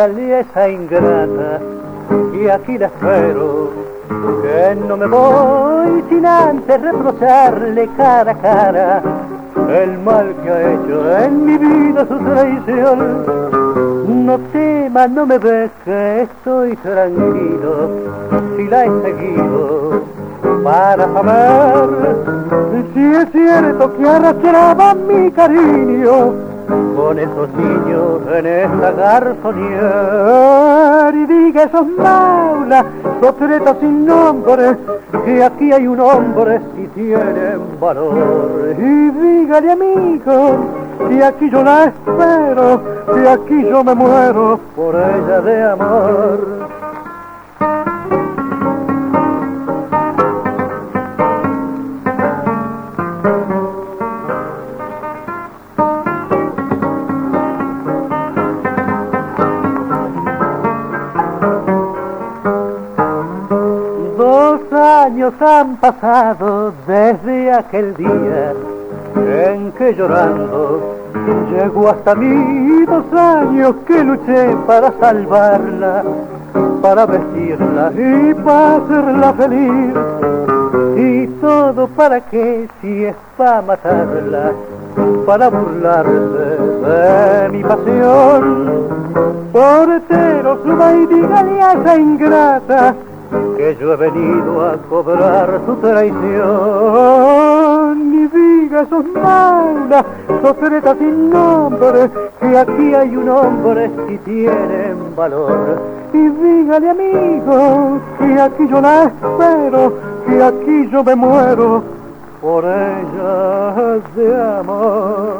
dígale a esa ingrata y aquí la espero, que no me voy sin antes reprocharle cara a cara el mal que ha hecho en mi vida su traición. No tema, no me ves que estoy tranquilo, si la he seguido para saber si es cierto que arrastraba mi cariño con esos niños en esta garzonier. Y diga esos maulas, sotretas sin nombre, que aquí hay un hombre si tienen valor. Y dígale amigo, que aquí yo la espero, que aquí yo me muero por ella de amor. 2 años han pasado desde aquel día en que llorando llegó hasta mí. 2 años que luché para salvarla, para vestirla y para hacerla feliz. Y todo para qué, si es para matarla, para burlarse de mi pasión. Portero, suba y dígale a esa ingrata que yo he venido a cobrar su traición. Y diga esos malas, sotretas sin nombre, que aquí hay un hombre si tienen valor. Y dígale amigo, que aquí yo la espero, que aquí yo me muero por ella de amor.